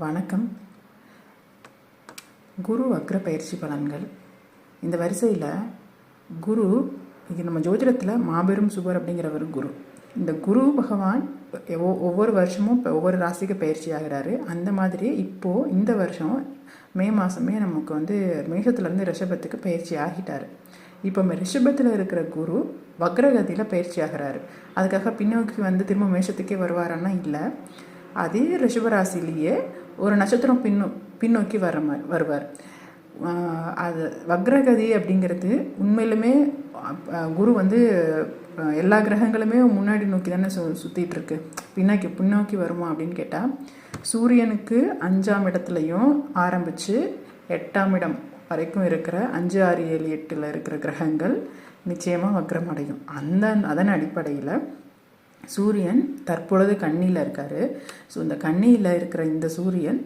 வணக்கம். குரு வக்ர பயிற்சி பலன்கள். இந்த வரிசையில் குரு, இது நம்ம ஜோதிடத்தில் மாபெரும் சுபர் அப்படிங்கிறவர் குரு. இந்த குரு பகவான் ஒவ்வொரு வருஷமும் இப்போ ஒவ்வொரு ராசிக்கு பயிற்சி ஆகிறாரு. அந்த மாதிரி இப்போது இந்த வருஷம் மே மாதமே நமக்கு மேஷத்துலேருந்து ரிஷபத்துக்கு பயிற்சி ஆகிட்டார். இப்போ ரிஷபத்தில் இருக்கிற குரு வக்ரகதியில் பயிற்சி ஆகிறாரு. அதுக்காக பின்னோக்கி திரும்ப மேஷத்துக்கே வருவாரான்னா இல்லை. அதே ரிஷபராசிலேயே ஒரு நட்சத்திரம் பின்னோக்கி வருவார். அது வக்ரகதி அப்படிங்கிறது உண்மையிலுமே குரு எல்லா கிரகங்களுமே முன்னாடி நோக்கி தானே சுற்றிட்டு இருக்கு. பின்னோக்கி வருமா அப்படின்னு கேட்டால், சூரியனுக்கு 5ஆம் இடத்துலையும் ஆரம்பித்து 8ஆம் இடம் வரைக்கும் இருக்கிற 5, 6, 7, 8 இருக்கிற கிரகங்கள் நிச்சயமாக வக்ரம் அடையும். அதன் அடிப்படையில் சூரியன் தற்பொழுது கன்னியில் இருக்கார். ஸோ இந்த கன்னியில் இருக்கிற இந்த சூரியன்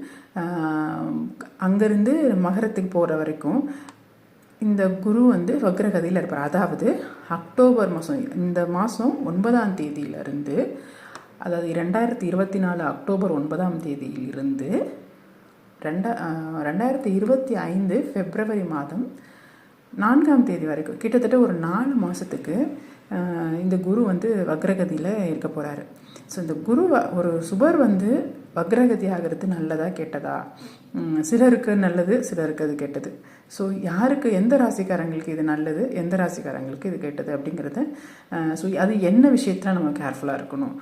அங்கேருந்து மகரத்துக்கு போகிற வரைக்கும் இந்த குரு வக்ரகதியில் இருப்பார். அதாவது அக்டோபர் மாதம், இந்த மாதம் 9ஆம் தேதியிலிருந்து, அதாவது 2024 அக்டோபர் 9ஆம் தேதியிலிருந்து 2025 பிப்ரவரி மாதம் 4ஆம் தேதி வரைக்கும் கிட்டத்தட்ட ஒரு 4 மாதத்துக்கு இந்த குரு வக்ரகதியில் இருக்க போகிறாரு. ஸோ இந்த குரு ஒரு சுபர் வக்ரகதி ஆகிறது நல்லதா கெட்டதா? சிலருக்கு நல்லது, சிலருக்கு அது கெட்டது. ஸோ யாருக்கு, எந்த ராசிக்காரங்களுக்கு இது நல்லது, எந்த ராசிக்காரங்களுக்கு இது கெட்டது அப்படிங்கிறத, ஸோ அது என்ன விஷயத்தில் நம்ம கேர்ஃபுல்லாக இருக்கணும்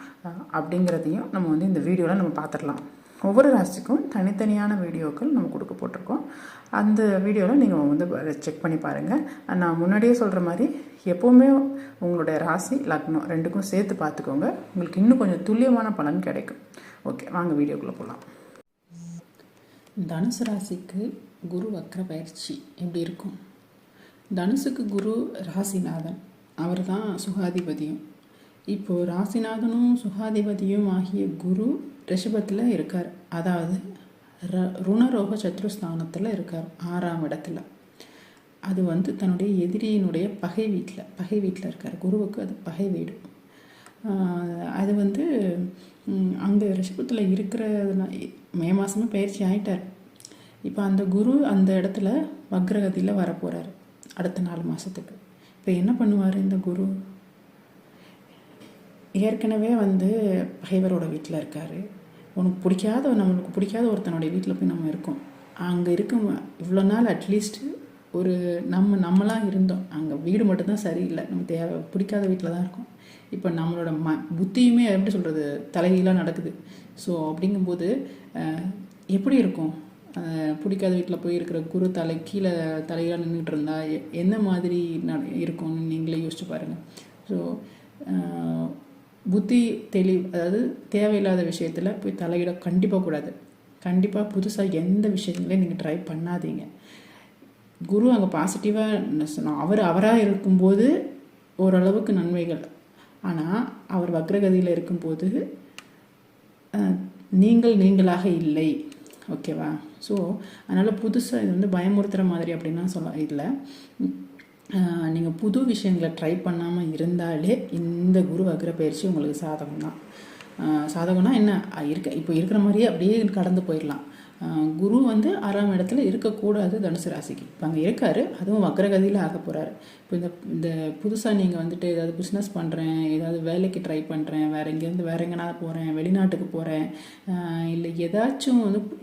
அப்படிங்கிறதையும் நம்ம இந்த வீடியோவில் நம்ம பார்த்துடலாம். ஒவ்வொரு ராசிக்கும் தனித்தனியான வீடியோக்கள் நம்ம போட்டிருக்கோம். அந்த வீடியோவில் நீங்கள் செக் பண்ணி பாருங்கள். நான் முன்னாடியே சொல்கிற மாதிரி எப்போவுமே உங்களுடைய ராசி லக்னம் ரெண்டுக்கும் சேர்த்து பார்த்துக்கோங்க. உங்களுக்கு இன்னும் கொஞ்சம் துல்லியமான பலன் கிடைக்கும். ஓகே, வாங்க வீடியோக்குள்ளே போகலாம். தனுசு ராசிக்கு குரு வக்ர பயிற்சி எப்படி இருக்கும்? தனுசுக்கு குரு ராசிநாதன், அவர் தான் சுகாதிபதியும். இப்போது ராசிநாதனும் சுகாதிபதியும் ஆகிய குரு ரிஷபத்தில் இருக்கார். அதாவது ருணரோக சத்ருஸ்தானத்தில் இருக்கார், 6ஆம் இடத்துல. அது தன்னுடைய எதிரியினுடைய பகை வீட்டில் இருக்கார். குருவுக்கு அது பகை வீடு. அது அங்கே ரிஷபத்தில் இருக்கிற மே மாதமே பயிற்சி ஆகிட்டார். இப்போ அந்த குரு அந்த இடத்துல வக்ரகதியில் வரப்போகிறார் அடுத்த 4 மாதத்துக்கு. இப்போ என்ன பண்ணுவார் இந்த குரு? ஏற்கனவே பகைவரோட வீட்டில் இருக்கார். நம்மளுக்கு பிடிக்காத ஒருத்தனுடைய வீட்டில் போய் நம்ம இருக்கோம். அங்கே இருக்கும் இவ்வளோ நாள் அட்லீஸ்ட் ஒரு நம்மளாம் இருந்தோம். அங்கே வீடு மட்டும்தான் சரியில்லை, நம்ம பிடிக்காத வீட்டில் தான் இருக்கோம். இப்போ நம்மளோட புத்தியுமே எப்படி சொல்கிறது, தலைகீழாக நடக்குது. ஸோ அப்படிங்கும்போது எப்படி இருக்கும்? பிடிக்காத வீட்டில் போய் இருக்கிற குரு தலைகீழாக நின்றுட்டு இருந்தால் என்ன மாதிரி இருக்கும்னு நீங்களே யோசிச்சு பாருங்கள். ஸோ புத்தி அதாவது தேவையில்லாத விஷயத்தில் போய் தலையிட கண்டிப்பாக கூடாது. கண்டிப்பாக புதுசாக எந்த விஷயங்களையும் நீங்கள் ட்ரை பண்ணாதீங்க. குரு அங்கே பாசிட்டிவாக அவராக இருக்கும்போது ஓரளவுக்கு நன்மைகள். ஆனால் அவர் வக்ரகதியில் இருக்கும்போது நீங்களாக இல்லை. ஓகேவா? ஸோ அதனால் புதுசாக இது பயமுறுத்துகிற மாதிரி அப்படின்னா சொல்ல இல்லை. நீங்கள் புது விஷயங்களை ட்ரை பண்ணாமல் இருந்தாலே இந்த குரு வக்ர பயிற்சி உங்களுக்கு சாதகம் தான். சாதகம்னா என்ன? இப்போ இருக்கிற மாதிரியே அப்படியே கடந்து போயிடலாம். குரு 6ஆம் இடத்துல இருக்கக்கூடாது தனுசு ராசிக்கு. இப்போ அங்கே இருக்கார், அதுவும் வக்ரகதியில் ஆக போகிறாரு. இப்போ இந்த புதுசாக நீங்கள் ஏதாவது பிஸ்னஸ் பண்ணுறேன், ஏதாவது வேலைக்கு ட்ரை பண்ணுறேன், வேறு எங்கேனா போகிறேன், வெளிநாட்டுக்கு போகிறேன், இல்லை ஏதாச்சும்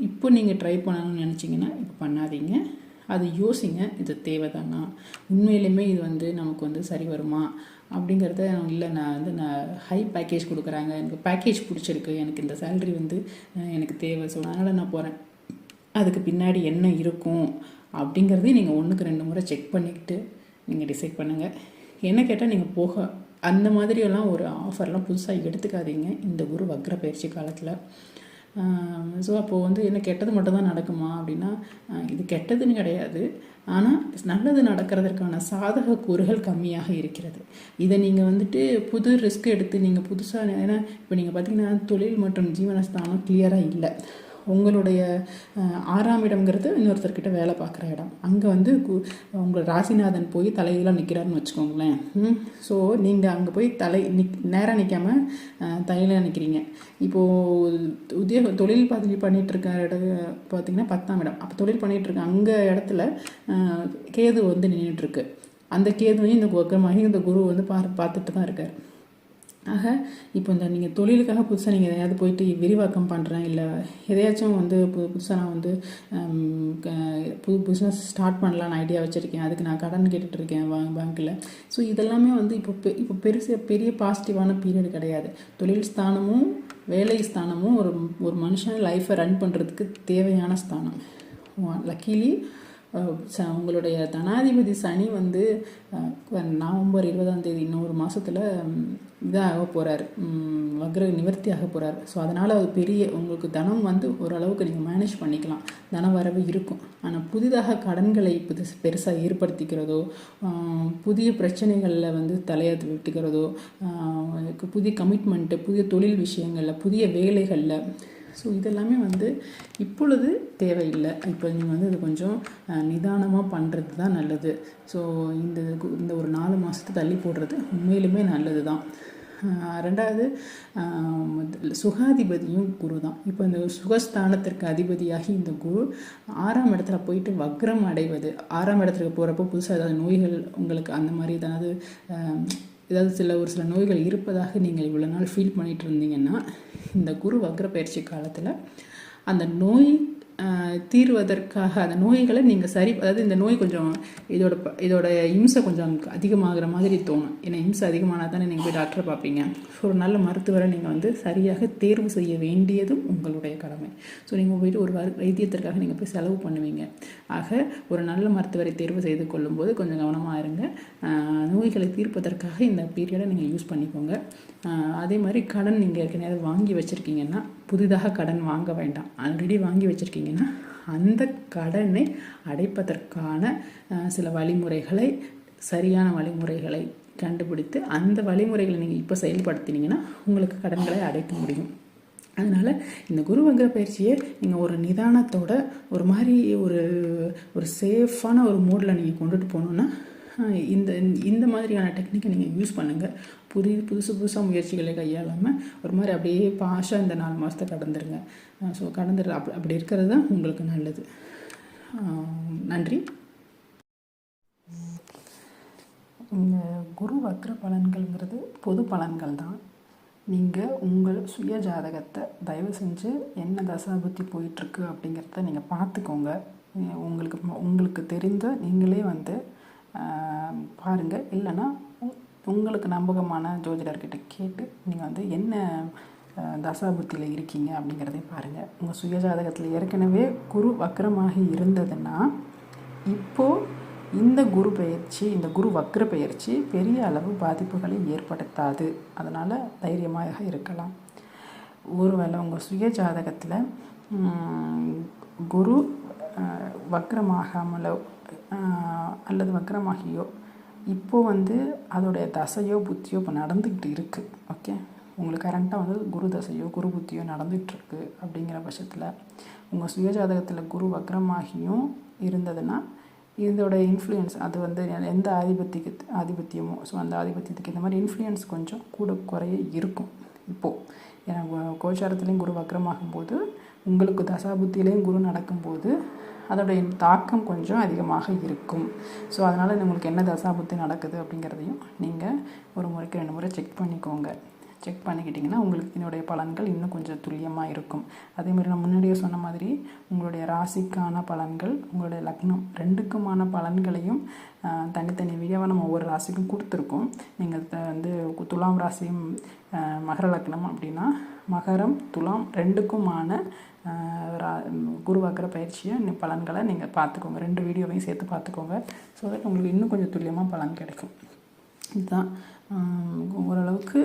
இப்போ நீங்கள் ட்ரை பண்ணணும்னு நினச்சிங்கன்னா இப்போ பண்ணாதீங்க. அது யோசிங்க, இது தேவைதானா, உண்மையிலுமே இது நமக்கு சரி வருமா அப்படிங்கிறத. இல்லை, நான் ஹை பேக்கேஜ் கொடுக்குறாங்க, எனக்கு பேக்கேஜ் பிடிச்சிருக்கு, எனக்கு இந்த சேலரி எனக்கு தேவை, ஸோ அதனால் நான் போகிறேன், அதுக்கு பின்னாடி என்ன இருக்கும் அப்படிங்கிறதையும் நீங்கள் 1க்கு 2 முறை செக் பண்ணிக்கிட்டு நீங்கள் டிசைட் பண்ணுங்கள். என்ன கேட்டால் நீங்கள் அந்த மாதிரியெல்லாம் ஒரு ஆஃபர்லாம் புதுசாக எடுத்துக்காதீங்க இந்த குரு வக்ர பயிற்சி காலத்தில். ஸோ அப்போது என்ன கெட்டது மட்டும்தான் நடக்குமா அப்படின்னா, இது கெட்டதுன்னு கிடையாது. ஆனால் நல்லது நடக்கிறதுக்கான சாதக கூறுகள் கம்மியாக இருக்கிறது. இதை நீங்கள் புது ரிஸ்க் எடுத்து நீங்கள் புதுசாக, ஏன்னா இப்போ நீங்கள் பார்த்தீங்கன்னா தொழில் மற்றும் ஜீவனஸ்தானம் கிளியராக இல்லை. உங்களுடைய 6ஆம் இடம்ங்கிறது இன்னொருத்தர்கிட்ட வேலை பார்க்குற இடம். அங்கே வந்து உங்கள் ராசிநாதன் போய் தலையில நிற்கிறாருன்னு வச்சுக்கோங்களேன். ஸோ நீங்கள் அங்கே போய் நேராக நிற்காமல் தலையில் நிற்கிறீங்க. இப்போது தொழில் பண்ணிகிட்டு இருக்க இடம் பார்த்திங்கன்னா 10ஆம் இடம். அப்போ தொழில் பண்ணிகிட்ருக்க அங்கே இடத்துல கேது வந்து நின்றுட்டுருக்கு. அந்த கேதுவையும் இந்த வக்கரமாகி இந்த குரு வந்து பார்த்துட்டு தான் இருக்கார். ஆக இப்போ நீங்கள் தொழிலுக்காக புதுசாக நீங்கள் எதையாவது போயிட்டு விரிவாக்கம் பண்ணுறேன், இல்லை எதையாச்சும் வந்து புதுசாக நான் வந்து பிஸ்னஸ் ஸ்டார்ட் பண்ணலான்னு ஐடியா வச்சுருக்கேன், அதுக்கு நான் கடன் கேட்டுட்ருக்கேன் பேங்க்கில். ஸோ இதெல்லாமே வந்து இப்போ பெரிய பாசிட்டிவான பீரியட் கிடையாது. தொழில் ஸ்தானமும் வேலை ஸ்தானமும் ஒரு மனுஷன் லைஃப்பை ரன் பண்ணுறதுக்கு தேவையான ஸ்தானம். லக்கீலி உங்களுடைய தனாதிபதி சனி வந்து நவம்பர் 20ஆம் தேதி இன்னொரு மாதத்தில் இதாக போகிறார், வக்ர நிவர்த்தி ஆக போகிறார். ஸோ அதனால் அது உங்களுக்கு தனம் வந்து ஓரளவுக்கு நீங்கள் மேனேஜ் பண்ணிக்கலாம், தன வரவு இருக்கும். ஆனால் புதிதாக கடன்களை பெருசாக ஏற்படுத்திக்கிறதோ, புதிய பிரச்சனைகளில் வந்து தலையை விட்டுக்கிறதோ, புதிய கமிட்மெண்ட்டு, புதிய தொழில் விஷயங்களில், புதிய வேலைகளில், ஸோ இதெல்லாமே வந்து இப்பொழுது தேவையில்லை. இப்போ நீங்கள் வந்து இது கொஞ்சம் நிதானமாக பண்ணுறது தான் நல்லது. ஸோ இந்த ஒரு 4 மாதத்தை தள்ளி போடுறது உண்மையிலுமே நல்லது தான். 2வது சுகாதிபதியும் குரு தான். இப்போ இந்த சுகஸ்தானத்திற்கு அதிபதியாகி இந்த குரு 6ஆம் இடத்துல போயிட்டு வக்ரம் அடைவது, 6ஆம் இடத்துக்கு போகிறப்போ புதுசாக ஏதாவது நோய்கள் உங்களுக்கு அந்த மாதிரி ஏதாவது ஒரு சில நோய்கள் இருப்பதாக நீங்கள் இவ்வளோ நாள் ஃபீல் பண்ணிகிட்டு இருந்தீங்கன்னா, இந்த குரு வக்ர பயிற்சி காலத்தில் அந்த நோய் தீர்வதற்காக அந்த நோய்களை நீங்கள் அதாவது இந்த நோய் கொஞ்சம் இதோட இம்சை கொஞ்சம் அதிகமாகிற மாதிரி தோணும். ஏன்னா இம்சை அதிகமானால் தானே நீங்கள் போய் டாக்டரை பார்ப்பீங்க. ஸோ ஒரு நல்ல மருத்துவரை நீங்கள் வந்து சரியாக தேர்வு செய்ய வேண்டியதும் உங்களுடைய கடமை. ஸோ நீங்கள் போயிட்டு ஒரு வைத்தியத்திற்காக நீங்கள் போய் செலவு பண்ணுவீங்க. ஆக ஒரு நல்ல மருத்துவரை தேர்வு செய்து கொள்ளும்போது கொஞ்சம் கவனமாக இருங்க. நோய்களை தீர்ப்பதற்காக இந்த பீரியடை நீங்கள் யூஸ் பண்ணிக்கோங்க. அதே மாதிரி கடன் நீங்கள் ஏற்கனவே வாங்கி வச்சுருக்கீங்கன்னா புதிதாக கடன் வாங்க வேண்டாம். ஆல்ரெடி வாங்கி வச்சுருக்கீங்கன்னா அந்த கடனை அடைப்பதற்கான சில வழிமுறைகளை, சரியான வழிமுறைகளை கண்டுபிடித்து அந்த வழிமுறைகளை நீங்கள் இப்போ செயல்படுத்தினீங்கன்னா உங்களுக்கு கடன்களை அடைக்க முடியும். அதனால் இந்த குரு வக்ர பயிற்சியை நீங்கள் ஒரு நிதானத்தோட ஒரு மாதிரி ஒரு சேஃபான ஒரு மோடில் நீங்கள் கொண்டுட்டு போகணுன்னா இந்த மாதிரியான டெக்னிக்கை நீங்கள் யூஸ் பண்ணுங்கள். புதுசாக முயற்சிகளை கையாளாமல் ஒரு மாதிரி அப்படியே பாஷாக இந்த 4 மாதத்தை கடந்துருங்க. ஸோ அப்படி இருக்கிறது தான் உங்களுக்கு நல்லது. நன்றி. இந்த குரு வக்ர பலன்கள்ங்கிறது பொது பலன்கள் தான். நீங்கள் உங்கள் சுய ஜாதகத்தை தயவு செஞ்சு என்ன தசாபுத்தி போயிட்டுருக்கு அப்படிங்கிறத நீங்கள் பார்த்துக்கோங்க. உங்களுக்கு தெரிந்த நீங்களே வந்து பாருங்கள். இல்லைன்னா உங்களுக்கு நம்பகமான ஜோதிடர்கிட்ட கேட்டு நீங்கள் வந்து என்ன தசாபுத்தியில் இருக்கீங்க அப்படிங்கிறதையும் பாருங்கள். உங்கள் சுய ஜாதகத்தில் ஏற்கனவே குரு வக்ரமாகி இருந்ததுன்னா இப்போது இந்த குரு வக்ர பயிற்சி பெரிய அளவு பாதிப்புகளை ஏற்படுத்தாது. அதனால் தைரியமாக இருக்கலாம். ஒருவேளை உங்கள் சுய ஜாதகத்தில் குரு வக்ரமாகாமலோ அல்லது வக்ரமாகியோ இப்போது வந்து அதோடைய தசையோ புத்தியோ இப்போ நடந்துக்கிட்டு இருக்குது. ஓகே, உங்களுக்கு கரண்ட்டாக வந்து குரு தசையோ குரு புத்தியோ நடந்துகிட்ருக்கு. அப்படிங்கிற பட்சத்தில் உங்கள் சுய ஜாதகத்தில் குரு வக்ரமாகியும் இருந்ததுன்னா இதோட இன்ஃப்ளூயன்ஸ் அது வந்து எந்த ஆதிபத்தியமோ ஸோ அந்த ஆதிபத்தியத்துக்கு இந்த மாதிரி இன்ஃப்ளூயன்ஸ் கொஞ்சம் கூட குறைய இருக்கும். இப்போது ஏன்னா கோச்சாரத்துலேயும் குரு வக்ரமாகும்போது உங்களுக்கு தசாபுத்தியிலையும் குரு நடக்கும்போது அதோடைய தாக்கம் கொஞ்சம் அதிகமாக இருக்கும். ஸோ அதனால் உங்களுக்கு என்ன தசாபுத்தி நடக்குது அப்படிங்கிறதையும் நீங்கள் ஒரு முறைக்கு 2 முறை செக் பண்ணிக்கோங்க. செக் பண்ணிக்கிட்டிங்கன்னா உங்களுக்கு இதனுடைய பலன்கள் இன்னும் கொஞ்சம் துல்லியமாக இருக்கும். அதேமாதிரி நான் முன்னாடியே சொன்ன மாதிரி உங்களுடைய ராசிக்கான பலன்கள், உங்களுடைய லக்னம் 2க்குமான பலன்களையும் தனித்தனி வீடியோவாக நம்ம ஒவ்வொரு ராசிக்கும் கொடுத்துருக்கோம். நீங்கள் வந்து துலாம் ராசியும் மகர லக்னம் அப்படின்னா மகரம் துலாம் 2க்குமான குரு வக்ர பயிற்சியை பலன்களை நீங்கள் பார்த்துக்கோங்க. 2 வீடியோவையும் சேர்த்து பார்த்துக்கோங்க. ஸோ தட் உங்களுக்கு இன்னும் கொஞ்சம் துல்லியமாக பலன் கிடைக்கும். இதுதான் ஓரளவுக்கு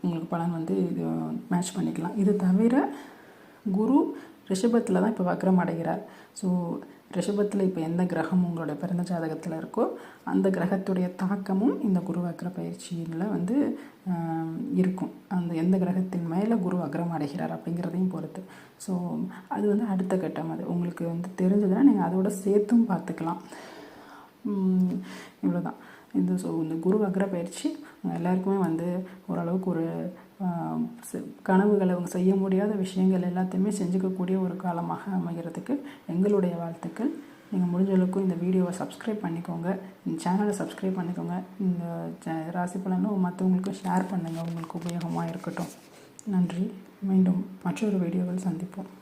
உங்களுக்கு பலன் வந்து இது மேட்ச் பண்ணிக்கலாம். இது தவிர குரு ரிஷபத்தில் தான் இப்போ வக்ரம் அடைகிறார். ஸோ ரிஷபத்தில் இப்போ எந்த கிரகம் உங்களுடைய பிறந்த ஜாதகத்தில் இருக்கோ அந்த கிரகத்துடைய தாக்கமும் இந்த குரு வக்ர பயிற்சியில் வந்து இருக்கும். அந்த எந்த கிரகத்தின் மேலே குரு வக்ரம் அடைகிறார் அப்படிங்கிறதையும் பொறுத்து. ஸோ அது வந்து அடுத்த கட்டம். அது உங்களுக்கு வந்து தெரிஞ்சதுன்னா நீங்கள் அதோட சேர்த்தும் பார்த்துக்கலாம். இவ்வளோதான். இந்த குரு வக்ர பயிற்சி எல்லாருக்குமே வந்து ஓரளவுக்கு ஒரு கனவுகளை அவங்க செய்ய முடியாத விஷயங்கள் எல்லாத்தையுமே செஞ்சுக்கக்கூடிய ஒரு காலமாக அமைகிறதுக்கு எங்களுடைய வாழ்த்துக்கள். நீங்கள் முடிஞ்ச அளவுக்கு இந்த வீடியோவை சப்ஸ்கிரைப் பண்ணிக்கோங்க, இந்த சேனலை சப்ஸ்கிரைப் பண்ணிக்கோங்க, இந்த ராசி பலனும் மற்றவங்களுக்கும் ஷேர் பண்ணுங்கள், உங்களுக்கு உபயோகமாக இருக்கட்டும். நன்றி. மீண்டும் மற்றொரு வீடியோவில் சந்திப்போம்.